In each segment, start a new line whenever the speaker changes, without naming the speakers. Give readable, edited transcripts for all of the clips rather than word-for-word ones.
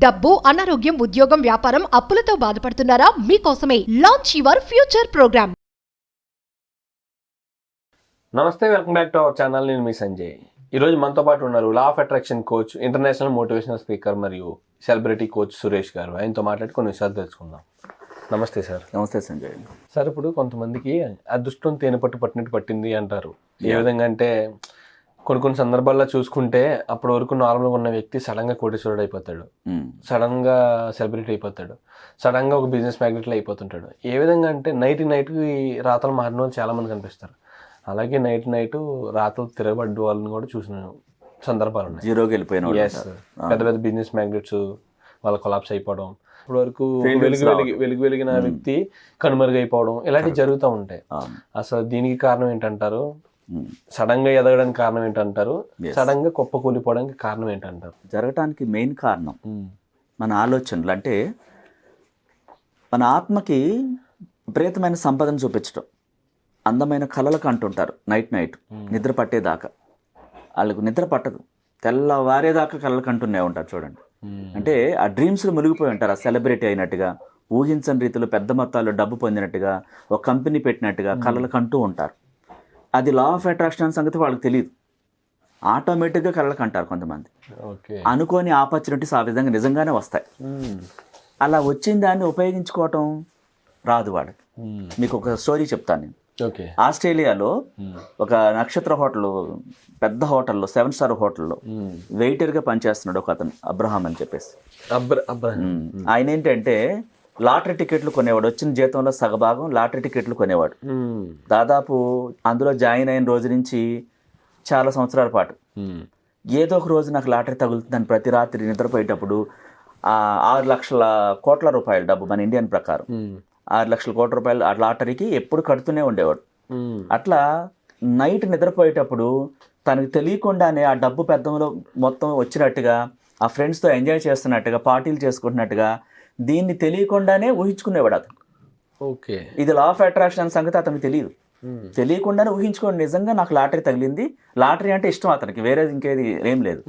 డబ్బు, అనారోగ్యం, ఉద్యోగం, వ్యాపారం, అప్పులతో బాధపడుతున్నారా? మీకోసమే లాంచ్ యువర్ ఫ్యూచర్ ప్రోగ్రామ్.
నమస్తే, welcome back to our channel. నేను మీ సంజయ్. ఈరోజు మనతో పాటు ఉన్నారు law of attraction coach, international motivational speaker మరియు సెలబ్రిటీ కోచ్ సురేష్ గారు. ఆయనతో మాట్లాడి కొన్ని విషయాలు తెలుసుకుందాం. నమస్తే సార్.
నమస్తే సంజయ్.
సార్, ఇప్పుడు కొంతమందికి అదృష్టం తేనె పట్టు పట్టినట్టు పట్టింది అంటారు. ఏ విధంగా అంటే కొన్ని సందర్భాల్లో చూసుకుంటే అప్పటి వరకు నార్మల్గా ఉన్న వ్యక్తి సడన్గా కోటీశ్వరుడు అయిపోతాడు, సడన్గా సెలబ్రిటీ అయిపోతాడు, సడన్గా ఒక బిజినెస్ మ్యాగ్నెట్లో అయిపోతుంటాడు. ఏ విధంగా అంటే నైట్కి రాతలు మారిన వాళ్ళు చాలా మంది కనిపిస్తారు. అలాగే నైట్ రాతలు తిరగబడ్డ వాళ్ళని కూడా చూసిన సందర్భాలు ఉన్నాయి.
జీరోకి వెళ్ళిపోయిన
పెద్ద పెద్ద బిజినెస్ మ్యాగ్నెట్స్ వాళ్ళ కొలాప్స్ అయిపోవడం, ఇప్పటి వరకు వెలిగిన వ్యక్తి కనుమరుగైపోవడం, ఇలాంటివి జరుగుతూ ఉంటాయి. అసలు దీనికి కారణం ఏంటంటారు? సడన్ గా ఎదగడానికి కారణం ఏంటంటారు? సడన్ గా కుప్ప కూలిపోవడానికి కారణం ఏంటంటారు?
జరగటానికి మెయిన్ కారణం మన ఆలోచనలు. అంటే మన ఆత్మకి విపరీతమైన సంపదను చూపించడం, అందమైన కళలకు అంటుంటారు. నైట్ నిద్ర పట్టేదాకా వాళ్ళకు నిద్ర పట్టదు, తెల్లవారేదాకా కళలకు అంటూనే ఉంటారు. చూడండి, అంటే ఆ డ్రీమ్స్లో మునిగిపోయి ఉంటారు. ఆ సెలబ్రిటీ అయినట్టుగా, ఊహించని రీతిలో పెద్ద మొత్తాల్లో డబ్బు పొందినట్టుగా, ఒక కంపెనీ పెట్టినట్టుగా కళలకు అంటూ ఉంటారు. అది లా ఆఫ్ అట్రాక్షన్ సంగతి వాళ్ళకి తెలియదు. ఆటోమేటిక్గా కళ్ళకి అంటారు కొంతమంది. అనుకోని ఆపర్చునిటీస్ ఆ విధంగా నిజంగానే వస్తాయి. అలా వచ్చిన దాన్ని ఉపయోగించుకోవటం రాదు వాళ్ళకి. మీకు ఒక స్టోరీ చెప్తాను నేను. ఆస్ట్రేలియాలో ఒక నక్షత్ర హోటల్, పెద్ద హోటల్లో, 7 స్టార్ హోటల్లో వెయిటర్గా పనిచేస్తున్నాడు ఒక అతను, అబ్రహాం అని చెప్పేసి. ఆయన ఏంటంటే లాటరీ టికెట్లు కొనేవాడు. వచ్చిన జీతంలో సగభాగం లాటరీ టికెట్లు కొనేవాడు. దాదాపు అందులో జాయిన్ అయిన రోజు నుంచి చాలా సంవత్సరాల పాటు ఏదో ఒక రోజు నాకు లాటరీ తగులుతుందని ప్రతి రాత్రి నిద్రపోయేటప్పుడు 6 లక్షల కోట్ల రూపాయల డబ్బు, మన ఇండియన్ ప్రకారం 6 లక్షల కోట్ల రూపాయలు ఆ లాటరీకి ఎప్పుడు కడుతూనే ఉండేవాడు. అట్లా నైట్ నిద్రపోయేటప్పుడు తనకు తెలియకుండానే ఆ డబ్బు పెద్దంలో మొత్తం వచ్చినట్టుగా, ఆ ఫ్రెండ్స్తో ఎంజాయ్ చేస్తున్నట్టుగా, పార్టీలు చేసుకుంటున్నట్టుగా, దీన్ని తెలియకుండానే ఊహించుకునేవాడు అతను. ఇది లా ఆఫ్ అట్రాక్షన్ అనే సంగతి అతనికి తెలియదు. తెలియకుండానే ఊహించుకోండి, నిజంగా నాకు లాటరీ తగిలింది, లాటరీ అంటే ఇష్టం అతనికి, వేరే ఇంకేది ఏం లేదు.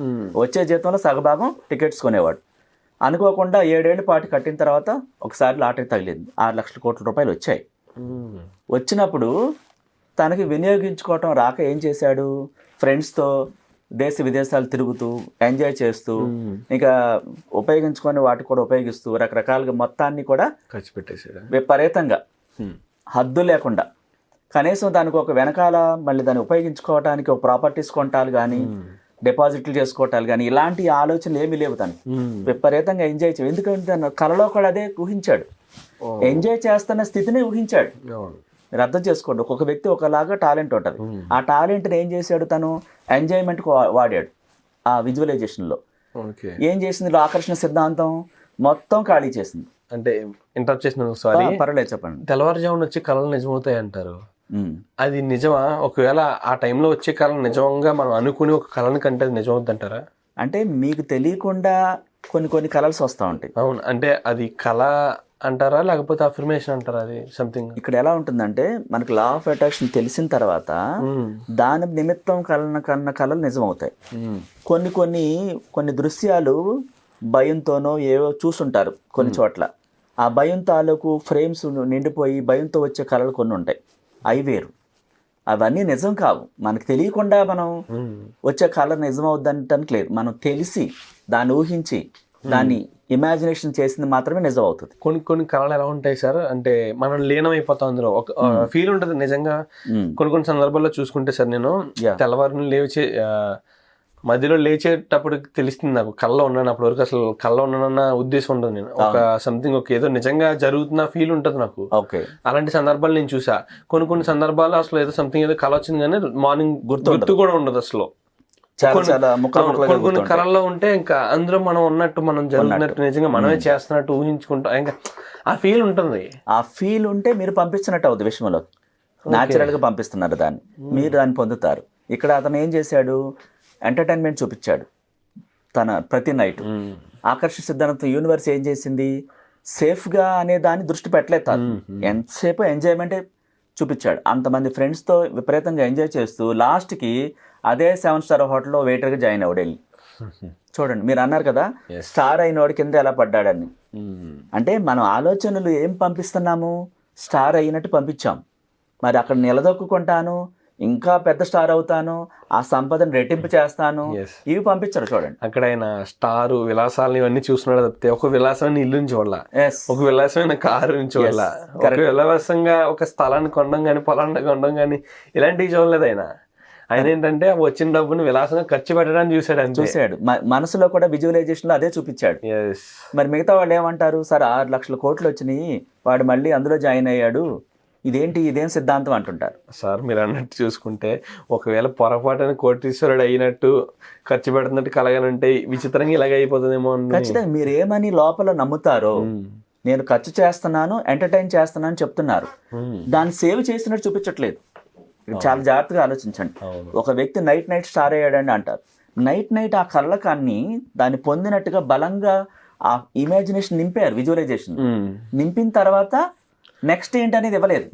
వచ్చే జీతంలో సగభాగం టికెట్స్ కొనేవాడు. అనుకోకుండా 7 ఏళ్ల పాటు కట్టిన తర్వాత ఒకసారి లాటరీ తగిలింది. 6 లక్షల కోట్ల రూపాయలు వచ్చాయి. వచ్చినప్పుడు తనకి వినియోగించుకోవటం రాక ఏం చేశాడు, ఫ్రెండ్స్తో దేశ విదేశాలు తిరుగుతూ ఎంజాయ్ చేస్తూ, ఇంకా ఉపయోగించుకొని వాటి కూడా ఉపయోగిస్తూ రకరకాలుగా మొత్తాన్ని కూడా
ఖర్చు పెట్టేసాడు
విపరీతంగా, హద్దు లేకుండా. కనీసం దానికి ఒక వెనకాల మళ్ళీ దాన్ని ఉపయోగించుకోవడానికి ఒక ప్రాపర్టీస్ కొనటాలు కానీ, డిపాజిట్లు చేసుకోవటాలు కానీ, ఇలాంటి ఆలోచనలు ఏమీ లేవు. తను విపరీతంగా ఎంజాయ్ చేయాలి. ఎందుకంటే తన కళలో కూడా అదే ఊహించాడు, ఎంజాయ్ చేస్తున్న స్థితిని ఊహించాడు. మీరు అర్థం చేసుకోండి, ఒక్కొక్క వ్యక్తి ఒకలాగా టాలెంట్ ఉంటుంది. ఆ టాలెంట్ని ఏం చేశాడు, తను ఎంజాయ్మెంట్కి వాడాడు. ఆ విజువలైజేషన్లో ఏం చేసింది, ఆకర్షణ సిద్ధాంతం మొత్తం ఖాళీ చేసింది.
అంటే ఇంటరప్ట్ చేసిన సారీ,
పర్వాలేదు చెప్పండి.
తెల్లవారుజామున వచ్చే కళలు నిజమవుతాయి అంటారు. అది నిజమా? ఒకవేళ ఆ టైంలో వచ్చే కళ నిజంగా మనం అనుకుని ఒక కళని కంటే నిజమవుద్ది అంటారా?
అంటే మీకు తెలియకుండా కొన్ని కలర్స్ వస్తూ ఉంటాయి.
అవును, అంటే అది కళ అంటారా లేకపోతే అఫర్మేషన్ అంటారా? అది సంథింగ్
ఇక్కడ ఎలా ఉంటుందంటే, మనకి లా ఆఫ్ అట్రాక్షన్ తెలిసిన తర్వాత దాని నిమిత్తం కన్న కళలు నిజమవుతాయి. కొన్ని దృశ్యాలు భయంతోనో ఏవో చూసుంటారు కొన్ని చోట్ల. ఆ భయం తాలూకు ఫ్రేమ్స్ నిండిపోయి భయంతో వచ్చే కళలు కొన్ని ఉంటాయి, అవి వేరు. అవన్నీ నిజం కావు. మనకు తెలియకుండా మనం వచ్చే కళ నిజం అవుద్దంటానికి లేదు. మనం తెలిసి దాన్ని ఊహించి దాన్ని ఇమాజినేషన్ చేసింది మాత్రమే నిజం అవుతుంది.
కొన్ని కళలు ఎలా ఉంటాయి సార్ అంటే మనం లీనం అయిపోతాం, అందులో ఒక ఫీల్ ఉంటుంది నిజంగా. కొన్ని సందర్భాల్లో చూసుకుంటే సార్, నేను తెల్లవారుని మధ్యలో లేచేటప్పుడు తెలుస్తుంది నాకు కళ్ళలో ఉన్నాను. అప్పటి వరకు అసలు కళ్ళలో ఉన్నానన్న ఉద్దేశం ఉండదు. నేను ఒక సంథింగ్ ఒక ఏదో నిజంగా జరుగుతున్న ఫీల్ ఉంటుంది నాకు. అలాంటి సందర్భాలు నేను చూసా. కొన్ని సందర్భాలు అసలు ఏదో సంథింగ్ ఏదో కళ వచ్చింది కానీ మార్నింగ్ గుర్తు కూడా ఉండదు అసలు. కొన్ని కళల్లో ఉంటే ఇంకా అందులో మనం ఉన్నట్టు, మనం జరుగుతున్నట్టు, నిజంగా మనమే చేస్తున్నట్టు ఊహించుకుంటాం. ఇంకా ఆ ఫీల్ ఉంటుంది.
ఆ ఫీల్ ఉంటే మీరు పంపించినట్టు అవుతుంది విషయంలో, న్యాచురల్ గా పంపిస్తున్నారు దాన్ని, మీరు దాన్ని పొందుతారు. ఇక్కడ అతను ఏం చేశాడు, ఎంటర్టైన్మెంట్ చూపించాడు తన ప్రతి నైట్. ఆకర్షణ సిద్ధాంతం యూనివర్స్ ఏం చేసింది, సేఫ్గా అనే దాన్ని దృష్టి పెట్టలేదు. ఎంతసేపు ఎంజాయ్మెంటే చూపించాడు. అంతమంది ఫ్రెండ్స్తో విపరీతంగా ఎంజాయ్ చేస్తూ లాస్ట్కి అదే 7 స్టార్ హోటల్లో వెయిటర్గా జాయిన్ అవ్వడు వెళ్ళి. చూడండి, మీరు అన్నారు కదా స్టార్ అయినోడి కింద ఎలా పడ్డాడని. అంటే మనం ఆలోచనలు ఏం పంపిస్తున్నాము, స్టార్ అయినట్టు పంపించాం. మరి అక్కడ నిలదొక్కుంటాను, ఇంకా పెద్ద స్టార్ అవుతాను, ఆ సంపదను రెట్టింపు చేస్తాను, ఇవి పంపించరు. చూడండి,
అక్కడ ఆయన స్టార్ విలాసాలను ఇవన్నీ చూస్తున్నాడు తప్పితే ఒక విలాసమైన ఇల్లుని చూడాల, ఒక విలాసమైన కారు చూడాల, ఒక విలాసంగా ఒక స్థలాన్ని కొనడం కానీ పొలాన్ని కొనడం కానీ ఇలాంటివి చూడలేదు ఆయన. ఆయన ఏంటంటే వచ్చిన డబ్బుని విలాసంగా ఖర్చు పెట్టడానికి చూశాడు.
మనసులో కూడా విజువలైజేషన్ లో అదే చూపించాడు. మరి మిగతా వాళ్ళు ఏమంటారు, సార్ 6 లక్షల కోట్లు వచ్చినాయి, వాడు మళ్ళీ అందులో జాయిన్ అయ్యాడు, ఇదేం సిద్ధాంతం అంటుంటారు.
సార్ మీరు అన్నట్టు చూసుకుంటే ఒకవేళ పొరపాటున కోటీశ్వరుడు అయినట్టు ఖర్చు పెడుతున్నట్టు కలగాలంటే విచిత్రంగా ఇలాగ అయిపోతుందేమో.
ఖచ్చితంగా మీరు ఏమని లోపల నమ్ముతారో, నేను ఖర్చు చేస్తున్నాను, ఎంటర్టైన్ చేస్తున్నాను చెప్తున్నారు, దాన్ని సేవ్ చేసినట్టు చూపించట్లేదు. చాలా జాగ్రత్తగా ఆలోచించండి. ఒక వ్యక్తి నైట్ స్టార్ అయ్యాడని అంటారు. నైట్ ఆ కళ్ళకాన్ని దాన్ని పొందినట్టుగా బలంగా ఆ ఇమాజినేషన్ నింపారు, విజువలైజేషన్ నింపిన తర్వాత నెక్స్ట్ ఏంటి అనేది ఇవ్వలేదు.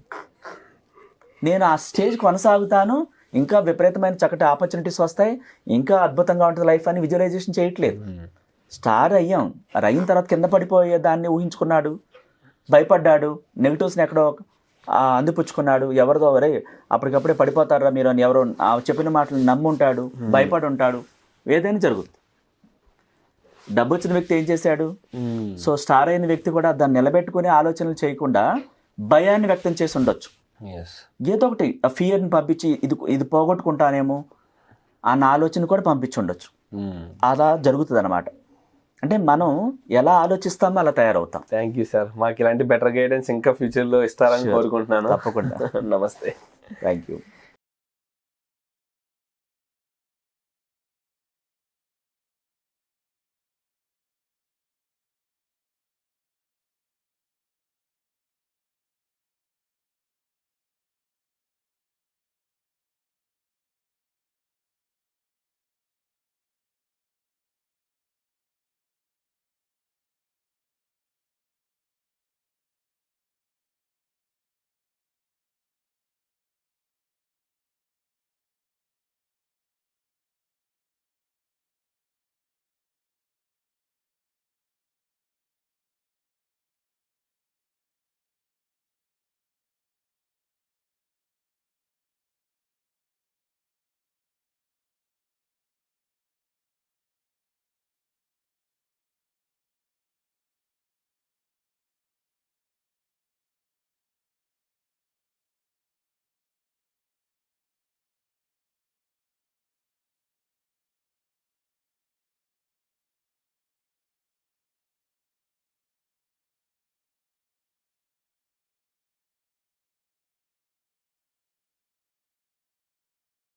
నేను ఆ స్టేజ్ కొనసాగుతాను, ఇంకా విపరీతమైన చక్కటి ఆపర్చునిటీస్ వస్తాయి, ఇంకా అద్భుతంగా ఉంటుంది లైఫ్ అని విజువలైజేషన్ చేయట్లేదు. స్టార్ అయ్యాం, అయిన తర్వాత కింద పడిపోయే దాన్ని ఊహించుకున్నాడు, భయపడ్డాడు, నెగిటివ్స్ని ఎక్కడో అందిపుచ్చుకున్నాడు. ఎవరిదో వరే అప్పటికప్పుడే పడిపోతారా మీరు అని ఎవరో చెప్పిన మాటలు నమ్ముంటాడు, భయపడి ఉంటాడు, ఏదైనా జరుగుతుంది. డబ్బు వచ్చిన వ్యక్తి ఏం చేశాడు? సో స్టార్ అయిన వ్యక్తి కూడా దాన్ని నిలబెట్టుకునే ఆలోచనలు చేయకుండా భయాన్ని వ్యక్తం చేసి ఉండొచ్చు. ఏదో ఒకటి ఆ ఫియర్ని పంపించి ఇది పోగొట్టుకుంటానేమో అన్న ఆలోచన కూడా పంపించి ఉండొచ్చు. అలా జరుగుతుంది అన్నమాట. అంటే మనం ఎలా ఆలోచిస్తామో అలా తయారవుతాం.
థ్యాంక్ యూ సార్, మాకు ఇలాంటి బెటర్ గైడెన్స్ ఇంకా ఫ్యూచర్లో ఇస్తారని కోరుకుంటున్నాను.
తప్పకుండా.
నమస్తే.
Thank you.